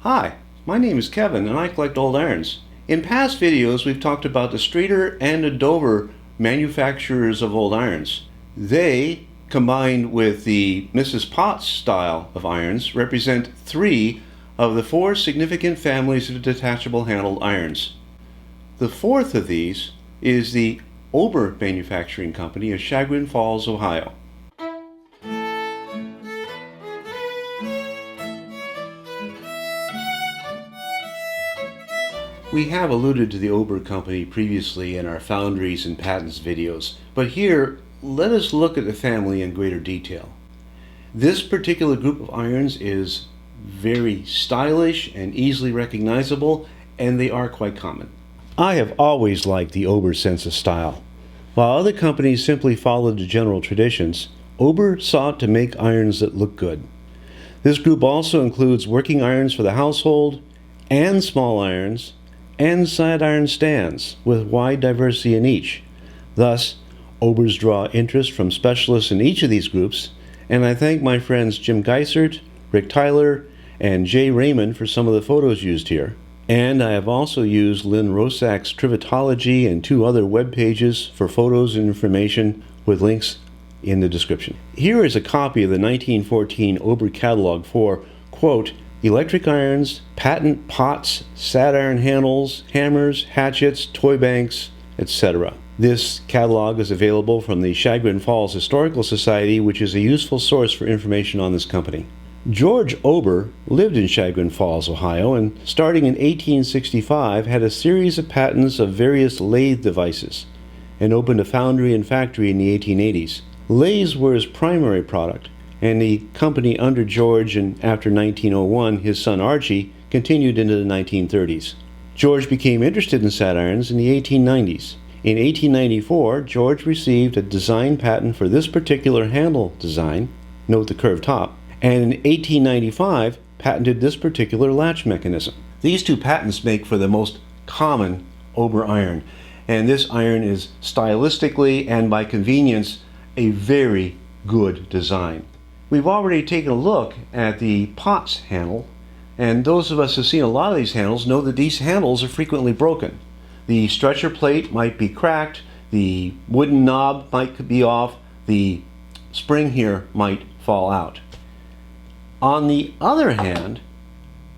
Hi, my name is Kevin and I collect old irons. In past videos we've talked about the Streator and the Dover manufacturers of old irons. They, combined with the Mrs. Potts style of irons, represent 3 of the 4 significant families of detachable handled irons. The 4th of these is the Ober Manufacturing Company of Chagrin Falls, Ohio. We have alluded to the Ober Company previously in our Foundries and Patents videos, but here let us look at the family in greater detail. This particular group of irons is very stylish and easily recognizable, and they are quite common. I have always liked the Ober sense of style. While other companies simply followed the general traditions, Ober sought to make irons that look good. This group also includes working irons for the household, and small irons, and side iron stands with wide diversity in each. Thus, Obers draw interest from specialists in each of these groups, and I thank my friends Jim Geisert, Rick Tyler, and Jay Raymond for some of the photos used here. And I have also used Lynn Rosak's Trivatology and 2 other web pages for photos and information with links in the description. Here is a copy of the 1914 Ober catalog for, quote, electric irons, patent pots, sad iron handles, hammers, hatchets, toy banks, etc. This catalog is available from the Chagrin Falls Historical Society, which is a useful source for information on this company. George Ober lived in Chagrin Falls, Ohio, and starting in 1865 had a series of patents of various lathe devices and opened a foundry and factory in the 1880s. Lathes were his primary product, and the company under George and after 1901, his son Archie, continued into the 1930s. George became interested in sad irons in the 1890s. In 1894, George received a design patent for this particular handle design, note the curved top, and in 1895 patented this particular latch mechanism. These 2 patents make for the most common Ober iron, and this iron is stylistically and by convenience a very good design. We've already taken a look at the Potts handle, and those of us who've seen a lot of these handles know that these handles are frequently broken. The stretcher plate might be cracked, the wooden knob might be off, the spring here might fall out. On the other hand,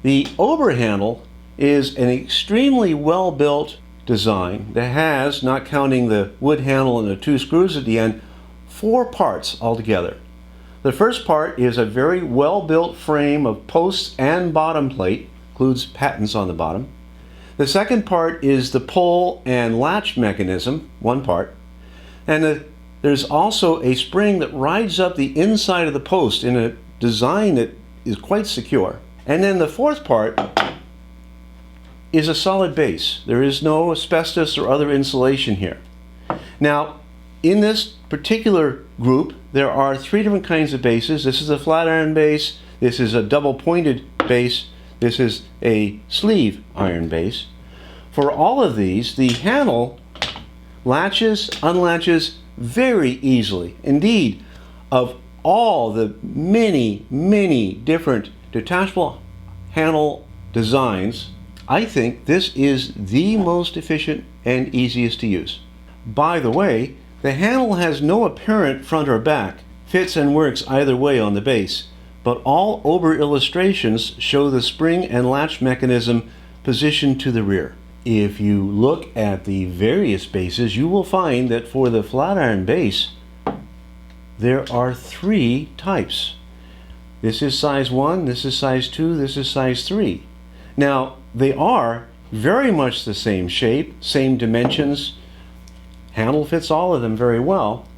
the Ober handle is an extremely well-built design that has, not counting the wood handle and the 2 screws at the end, 4 parts altogether. The first part is a very well-built frame of posts and bottom plate, includes patents on the bottom. The second part is the pull and latch mechanism, 1 part. And there's also a spring that rides up the inside of the post in a design that is quite secure. And then the 4th part is a solid base. There is no asbestos or other insulation here. Now, in this particular group, there are 3 different kinds of bases. This is a flat iron base, this is a double pointed base, this is a sleeve iron base. For all of these, the handle latches, unlatches very easily. Indeed, of all the many different detachable handle designs, I think this is the most efficient and easiest to use. By the way, the handle has no apparent front or back, fits and works either way on the base, but all Ober illustrations show the spring and latch mechanism positioned to the rear. If you look at the various bases, you will find that for the flat iron base, there are 3 types. This is size 1, this is size 2, this is size 3. Now, they are very much the same shape, same dimensions. Handle fits all of them very well.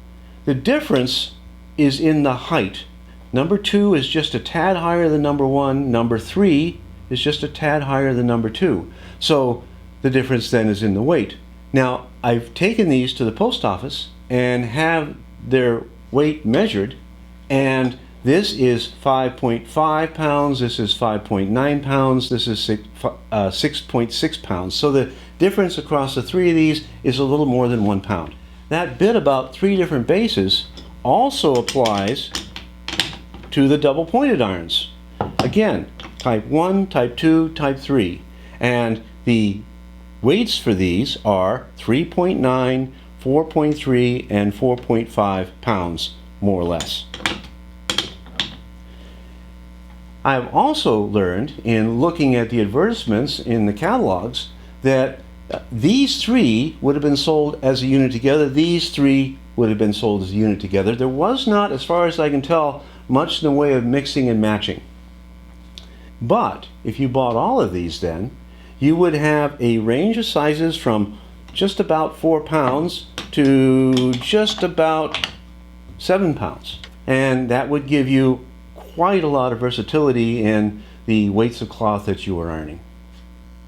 The difference is in the height. Number 2 is just a tad higher than number 1. Number 3 is just a tad higher than number 2. So the difference then is in the weight. Now, I've taken these to the post office and have their weight measured, and this is 5.5 pounds, this is 5.9 pounds, this is 6.6 pounds. So the difference across the 3 of these is a little more than 1 pound. That bit about 3 different bases also applies to the double pointed irons. Again, Type 1, Type 2, Type 3. And the weights for these are 3.9, 4.3, and 4.5 pounds, more or less. I've also learned in looking at the advertisements in the catalogs that these three would have been sold as a unit together. These three would have been sold as a unit together. There was not, as far as I can tell, much in the way of mixing and matching. But if you bought all of these, then you would have a range of sizes from just about 4 pounds to just about 7 pounds. And that would give you quite a lot of versatility in the weights of cloth that you are ironing.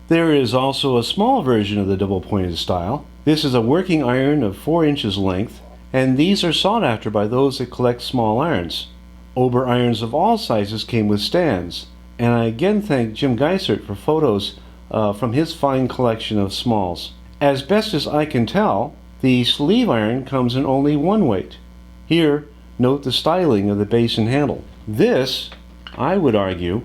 There is also a small version of the double pointed style. This is a working iron of 4 inches length, and these are sought after by those that collect small irons. Ober irons of all sizes came with stands, and I again thank Jim Geisert for photos from his fine collection of smalls. As best as I can tell, the sleeve iron comes in only one weight. Here, note the styling of the base and handle. This, I would argue,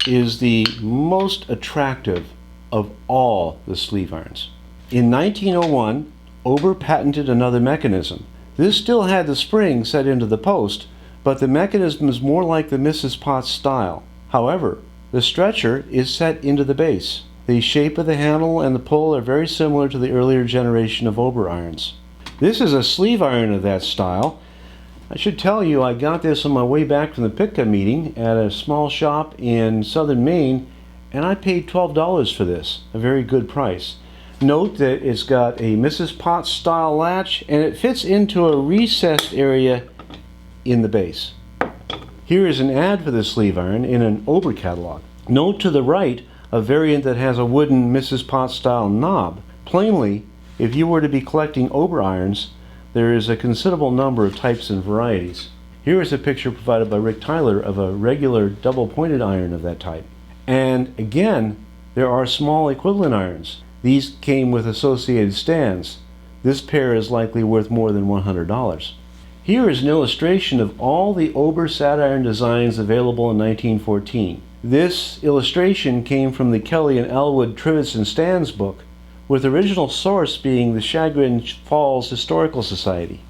is the most attractive of all the sleeve irons. In 1901, Ober patented another mechanism. This still had the spring set into the post, but the mechanism is more like the Mrs. Potts style. However, the stretcher is set into the base. The shape of the handle and the pull are very similar to the earlier generation of Ober irons. This is a sleeve iron of that style. I should tell you, I got this on my way back from the Pitka meeting at a small shop in southern Maine, and I paid $12 for this, a very good price. Note that it's got a Mrs. Potts style latch, and it fits into a recessed area in the base. Here is an ad for the sleeve iron in an Ober catalog. Note to the right a variant that has a wooden Mrs. Potts style knob. Plainly, if you were to be collecting Ober irons, there is a considerable number of types and varieties. Here is a picture provided by Rick Tyler of a regular double-pointed iron of that type. And again, there are small equivalent irons. These came with associated stands. This pair is likely worth more than $100. Here is an illustration of all the Ober Satiron designs available in 1914. This illustration came from the Kelly and Elwood Trivets and Stands book, with original source being the Chagrin Falls Historical Society.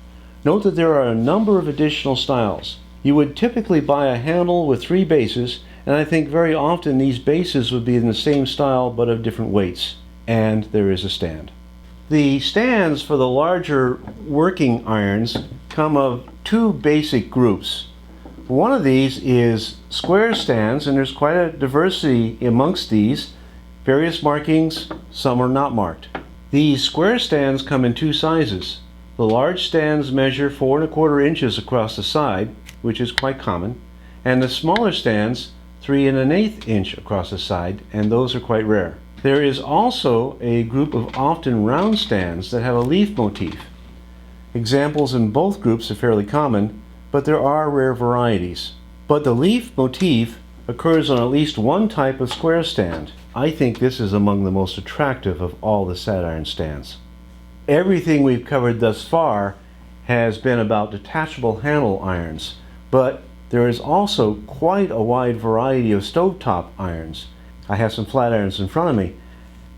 Note that there are a number of additional styles. You would typically buy a handle with 3 bases, and I think very often these bases would be in the same style but of different weights. And there is a stand. The stands for the larger working irons come of 2 basic groups. One of these is square stands, and there's quite a diversity amongst these. Various markings, some are not marked. These square stands come in 2 sizes. The large stands measure 4 1/4 inches across the side, which is quite common, and the smaller stands 3 1/8 inch across the side, and those are quite rare. There is also a group of often round stands that have a leaf motif. Examples in both groups are fairly common, but there are rare varieties. But the leaf motif occurs on at least one type of square stand. I think this is among the most attractive of all the Satiron stands. Everything we've covered thus far has been about detachable handle irons, but there is also quite a wide variety of stovetop irons. I have some flat irons in front of me,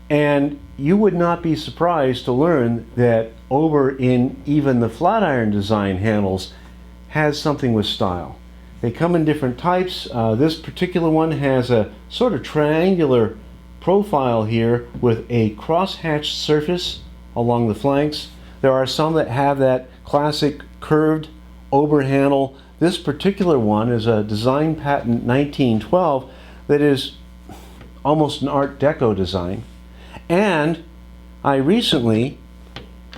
and you would not be surprised to learn that Ober in even the flat iron design handles has something with style. They come in different types. This particular one has a sort of triangular profile here with a cross-hatched surface along the flanks. There are some that have that classic curved Ober handle. This particular one is a design patent 1912 that is almost an Art Deco design. And I recently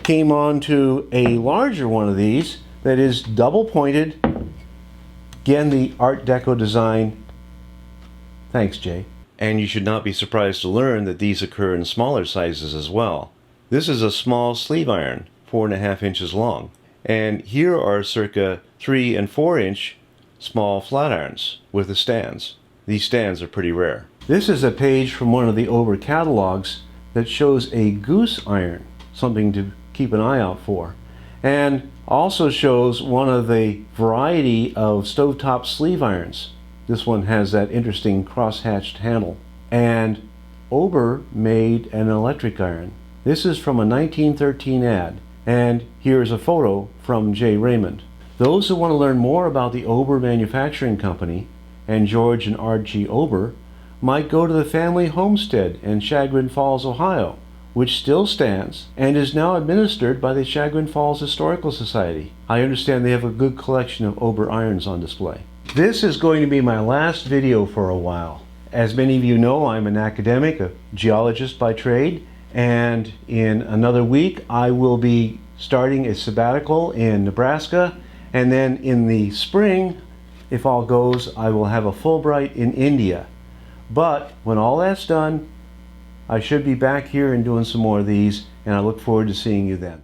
came on to a larger one of these that is double pointed. Again, the Art Deco design. Thanks, Jay. And you should not be surprised to learn that these occur in smaller sizes as well. This is a small sleeve iron, 4 1/2 inches long. And here are circa 3 and 4 inch small flat irons with the stands. These stands are pretty rare. This is a page from one of the Ober catalogs that shows a goose iron, something to keep an eye out for, and also shows one of the variety of stovetop sleeve irons. This one has that interesting cross-hatched handle. And Ober made an electric iron. This is from a 1913 ad, and here's a photo from J. Raymond. Those who want to learn more about the Ober Manufacturing Company and George and Archie Ober might go to the family homestead in Chagrin Falls, Ohio, which still stands and is now administered by the Chagrin Falls Historical Society. I understand they have a good collection of Ober irons on display. This is going to be my last video for a while. As many of you know, I'm an academic, a geologist by trade, and in another week I will be starting a sabbatical in Nebraska, and then in the spring, if all goes, I will have a Fulbright in India. But when all that's done, I should be back here and doing some more of these, and I look forward to seeing you then.